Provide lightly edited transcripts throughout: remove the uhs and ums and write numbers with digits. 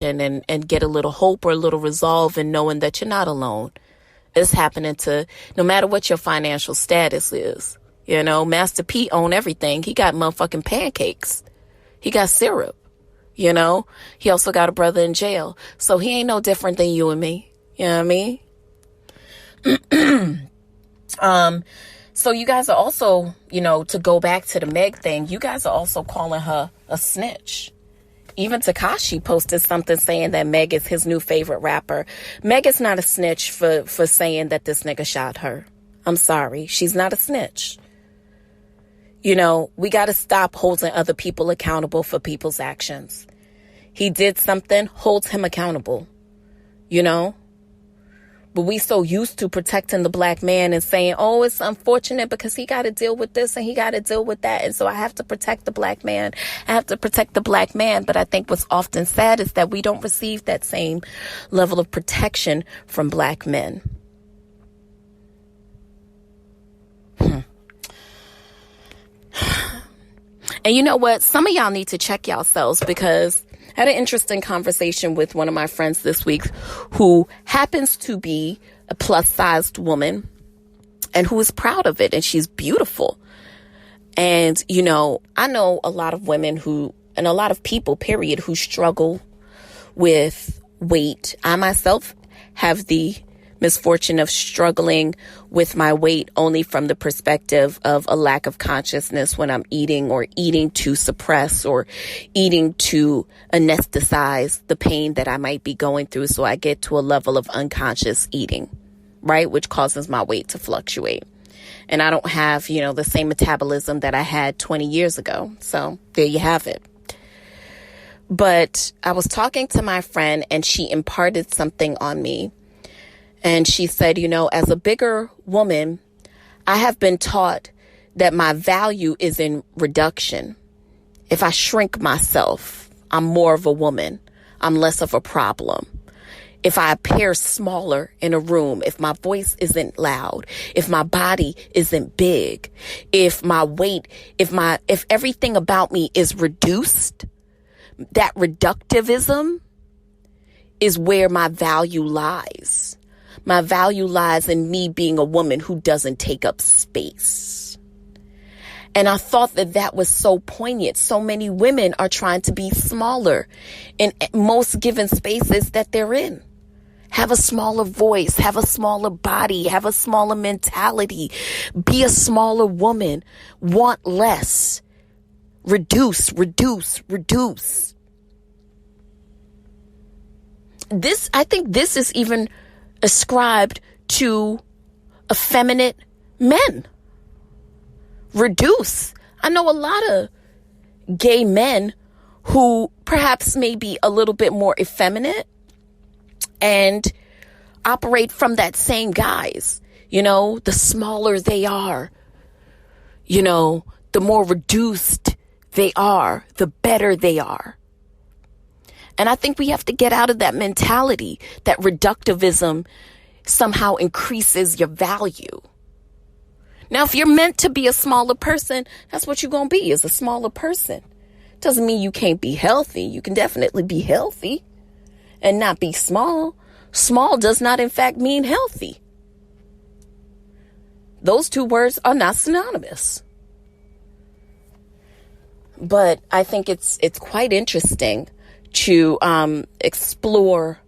and get a little hope or a little resolve in knowing that you're not alone. It's happening to no matter what your financial status is. You know, Master P own everything. He got motherfucking pancakes. He got syrup. You know, he also got a brother in jail. So he ain't no different than you and me. You know what I mean? So you guys are also, you know, to go back to the Meg thing, you guys are also calling her a snitch. Even Tekashi posted something saying that Meg is his new favorite rapper. Meg is not a snitch for saying that this nigga shot her. I'm sorry. She's not a snitch. You know, we got to stop holding other people accountable for people's actions. He did something, hold him accountable. You know? But we so used to protecting the black man and saying, oh, it's unfortunate because he got to deal with this and he got to deal with that. And so I have to protect the black man. I have to protect the black man. But I think what's often sad is that we don't receive that same level of protection from black men. And you know what? Some of y'all need to check yourselves, because I had an interesting conversation with one of my friends this week who happens to be a plus-sized woman and who is proud of it, and she's beautiful. And, you know, I know a lot of women who, and a lot of people, period, who struggle with weight. I myself have the misfortune of struggling with my weight only from the perspective of a lack of consciousness when I'm eating, or eating to suppress, or eating to anesthetize the pain that I might be going through. So I get to a level of unconscious eating, right? Which causes my weight to fluctuate. And I don't have, you know, the same metabolism that I had 20 years ago. So there you have it. But I was talking to my friend and she imparted something on me. And she said, you know, as a bigger woman, I have been taught that my value is in reduction. If I shrink myself, I'm more of a woman. I'm less of a problem. If I appear smaller in a room, if my voice isn't loud, if my body isn't big, if my weight, if everything about me is reduced, that reductivism is where my value lies. My value lies in me being a woman who doesn't take up space. And I thought that that was so poignant. So many women are trying to be smaller in most given spaces that they're in. Have a smaller voice, have a smaller body, have a smaller mentality, be a smaller woman, want less, reduce. I think this is even ascribed to effeminate men. Reduce. I know a lot of gay men who perhaps may be a little bit more effeminate and operate from that same guise. You know, the smaller they are, you know, the more reduced they are, the better they are. And I think we have to get out of that mentality that reductivism somehow increases your value. Now, if you're meant to be a smaller person, that's what you're going to be, is a smaller person. Doesn't mean you can't be healthy. You can definitely be healthy and not be small. Small does not, in fact, mean healthy. Those two words are not synonymous. But I think it's quite interesting to explore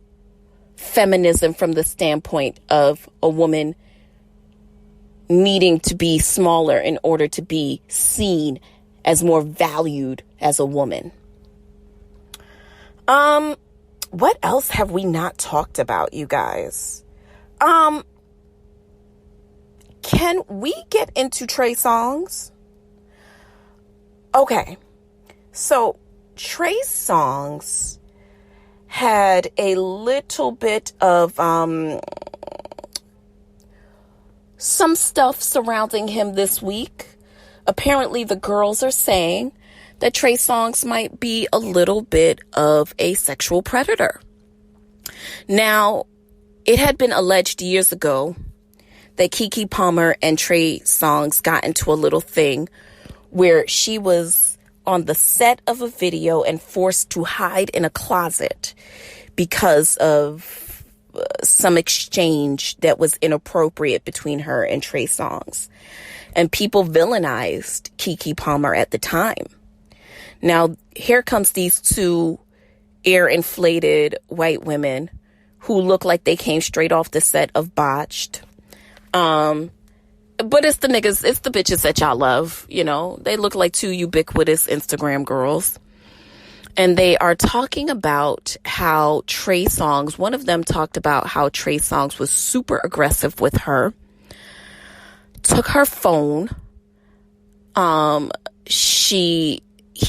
feminism from the standpoint of a woman needing to be smaller in order to be seen as more valued as a woman. What else have we not talked about, you guys? Can we get into Trey Songz? Okay, so Trey Songz had a little bit of some stuff surrounding him this week. Apparently the girls are saying that Trey Songz might be a little bit of a sexual predator. Now, it had been alleged years ago that Keke Palmer and Trey Songz got into a little thing where she was on the set of a video and forced to hide in a closet because of some exchange that was inappropriate between her and Trey Songz. And people villainized Keke Palmer at the time. Now, here comes these two air-inflated white women who look like they came straight off the set of Botched. But it's the niggas, it's the bitches that y'all love, you know. They look like two ubiquitous Instagram girls. And they are talking about how Trey Songz, one of them talked about how Trey Songz was super aggressive with her, took her phone, he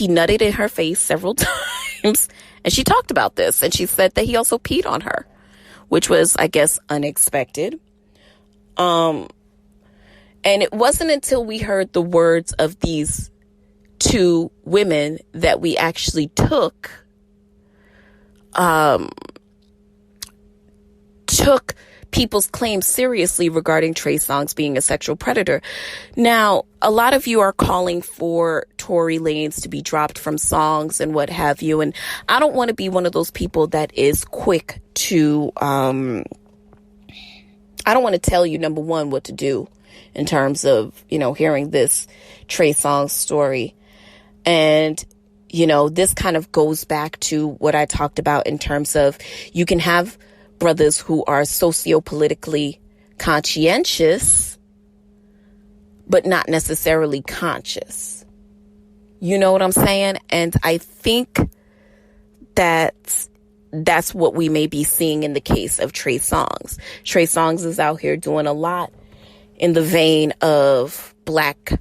nutted in her face several times, and she talked about this, and she said that he also peed on her, which was, I guess, unexpected. And it wasn't until we heard the words of these two women that we actually took people's claims seriously regarding Trey Songz being a sexual predator. Now, a lot of you are calling for Tory Lanez to be dropped from songs and what have you. And I don't want to be one of those people that is quick to, I don't want to tell you, number one, what to do in terms of, you know, hearing this Trey Songz story. And, you know, this kind of goes back to what I talked about in terms of you can have brothers who are sociopolitically conscientious, but not necessarily conscious. You know what I'm saying? And I think that's what we may be seeing in the case of Trey Songz. Trey Songz is out here doing a lot in the vein of black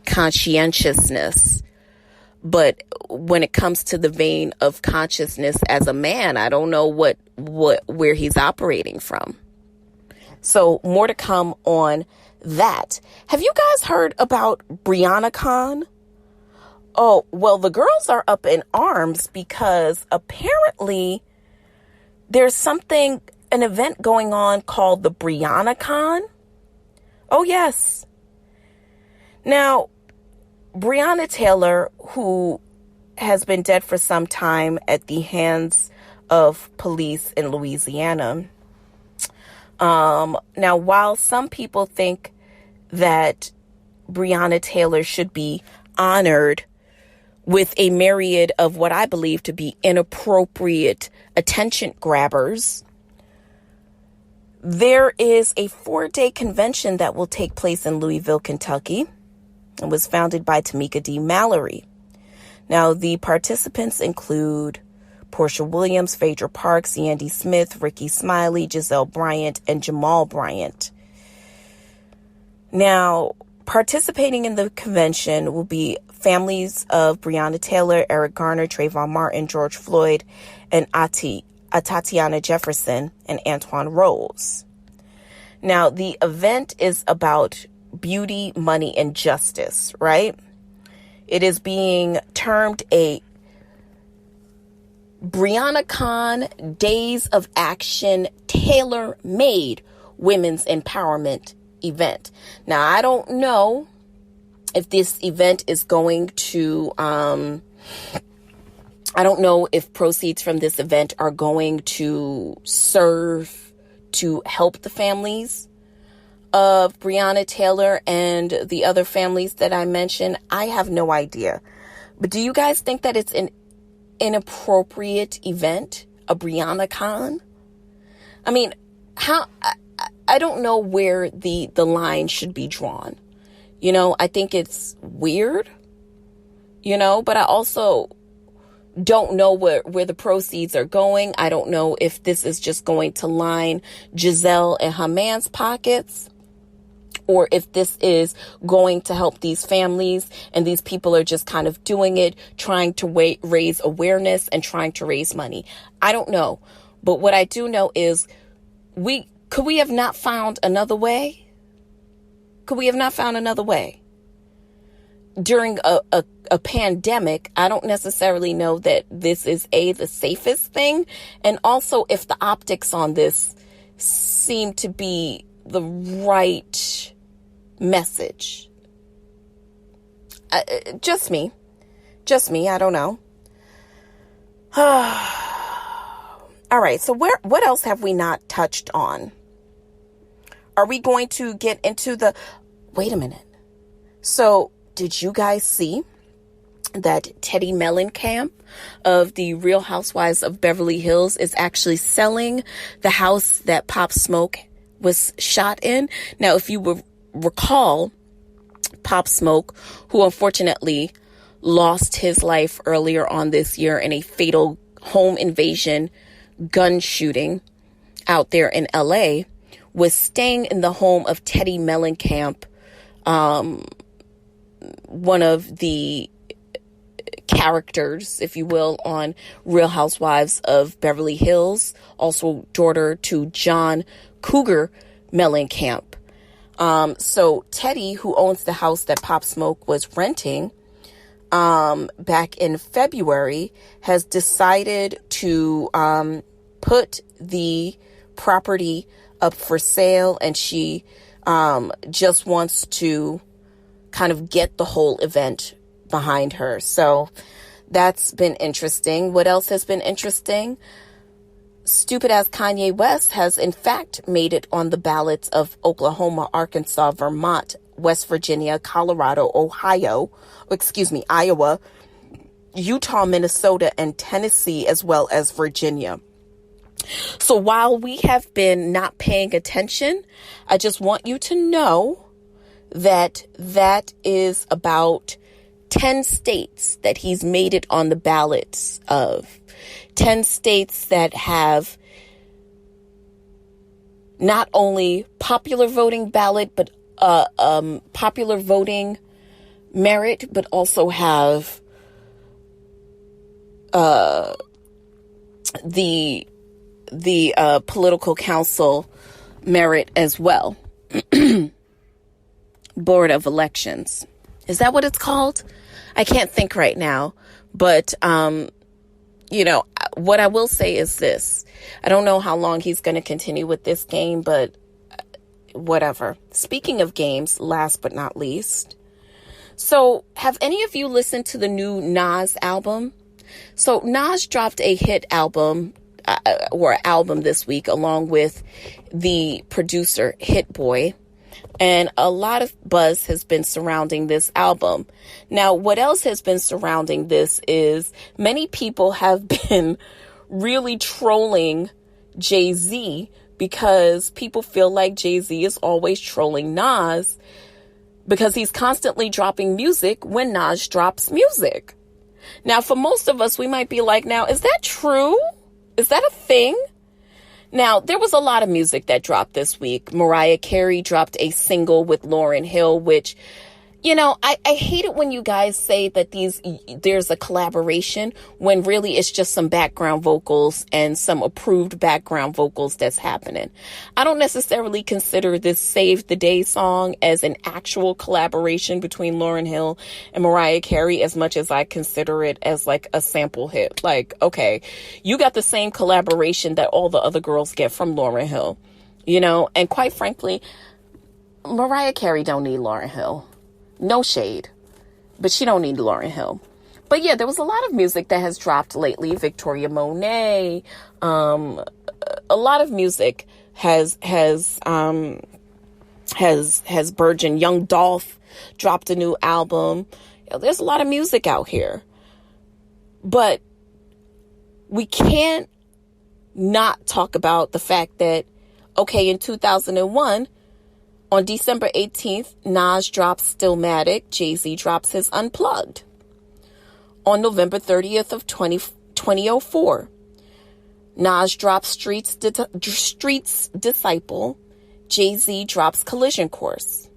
conscientiousness. But when it comes to the vein of consciousness as a man, I don't know where he's operating from. So more to come on that. Have you guys heard about Breonna-Con? Oh, well, the girls are up in arms because apparently there's an event going on called the Breonna-Con. Oh, yes. Now, Breonna Taylor, who has been dead for some time at the hands of police in Louisiana. Now, while some people think that Breonna Taylor should be honored with a myriad of what I believe to be inappropriate attention grabbers, there is a 4-day convention that will take place in Louisville, Kentucky. It was founded by Tamika D. Mallory. Now, the participants include Portia Williams, Phaedra Parks, Yandy Smith, Ricky Smiley, Giselle Bryant, and Jamal Bryant. Now, participating in the convention will be families of Breonna Taylor, Eric Garner, Trayvon Martin, George Floyd, and Tatiana Jefferson and Antoine Rose. Now, the event is about beauty, money, and justice, right? It is being termed a Breonna-Con Days of Action tailor-made women's empowerment event. Now, I don't know if this event is going to, I don't know if proceeds from this event are going to serve to help the families of Breonna Taylor and the other families that I mentioned. I have no idea. But do you guys think that it's an inappropriate event, a Breonna-Con? I mean, I don't know where the line should be drawn. You know, I think it's weird, you know, but I also don't know where the proceeds are going. I don't know if this is just going to line Giselle and her man's pockets, or if this is going to help these families and these people are just kind of doing it, trying to raise awareness and trying to raise money. I don't know. But what I do know is could we have not found another way? Could we have not found another way? During a pandemic, I don't necessarily know that this is the safest thing. And also if the optics on this seem to be the right message. Just me. Just me, I don't know. All right, so what else have we not touched on? Are we going to get into wait a minute. So, did you guys see that Teddy Mellencamp of the Real Housewives of Beverly Hills is actually selling the house that Pop Smoke was shot in? Now, if you will recall, Pop Smoke, who unfortunately lost his life earlier on this year in a fatal home invasion gun shooting out there in LA, was staying in the home of Teddy Mellencamp, one of the characters, if you will, on Real Housewives of Beverly Hills, also daughter to John Cougar Mellencamp. So Teddy, who owns the house that Pop Smoke was renting, back in February, has decided to put the property up for sale, and she just wants to kind of get the whole event behind her. So that's been interesting. What else has been interesting? Stupid ass Kanye West has in fact made it on the ballots of Oklahoma, Arkansas, Vermont, West Virginia, Colorado, Iowa, Utah, Minnesota, and Tennessee, as well as Virginia. So while we have been not paying attention, I just want you to know that is about 10 states that he's made it on the ballots of. 10 states that have not only popular voting ballot, but popular voting merit, but also have the political council merit as well. Board of Elections. Is that what it's called? I can't think right now, but what I will say is this. I don't know how long he's going to continue with this game, but whatever. Speaking of games, last but not least. So, have any of you listened to the new Nas album? So, Nas dropped a hit album, or album this week, along with the producer Hit Boy. And a lot of buzz has been surrounding this album. Now, what else has been surrounding this is many people have been really trolling Jay-Z, because people feel like Jay-Z is always trolling Nas because he's constantly dropping music when Nas drops music. Now, for most of us, we might be like, now, is that true? Is that a thing? Now, there was a lot of music that dropped this week. Mariah Carey dropped a single with Lauryn Hill, which, I hate it when you guys say that there's a collaboration when really it's just some background vocals and some approved background vocals that's happening. I don't necessarily consider this Save the Day song as an actual collaboration between Lauryn Hill and Mariah Carey as much as I consider it as like a sample hit. Like, okay, you got the same collaboration that all the other girls get from Lauryn Hill, and quite frankly, Mariah Carey don't need Lauryn Hill. No shade, but she don't need Lauryn Hill. But yeah, there was a lot of music that has dropped lately. Victoria Monet, a lot of music has burgeoned. Young Dolph dropped a new album. There's a lot of music out here, but we can't not talk about the fact that, okay, in 2001, on December 18th, Nas drops Stillmatic, Jay-Z drops his Unplugged. On November 30th of 2004, Nas drops Streets Disciple, Jay-Z drops Collision Course.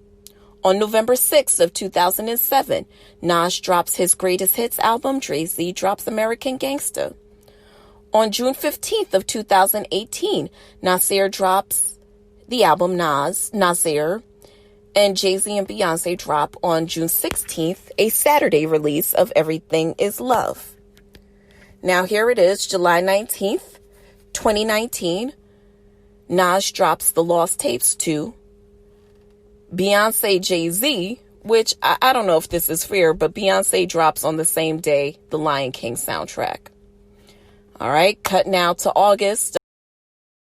On November 6th of 2007, Nas drops his Greatest Hits album, Jay-Z drops American Gangsta. On June 15th of 2018, Nasir drops the album Nasir, and Jay-Z and Beyonce drop on June 16th a Saturday release of Everything Is Love. Now here it is, July 19th, 2019. Nas drops The Lost Tapes 2. Beyonce Jay-Z which I don't know if this is fair, but Beyonce drops on the same day the Lion King soundtrack. All right, cut now to August.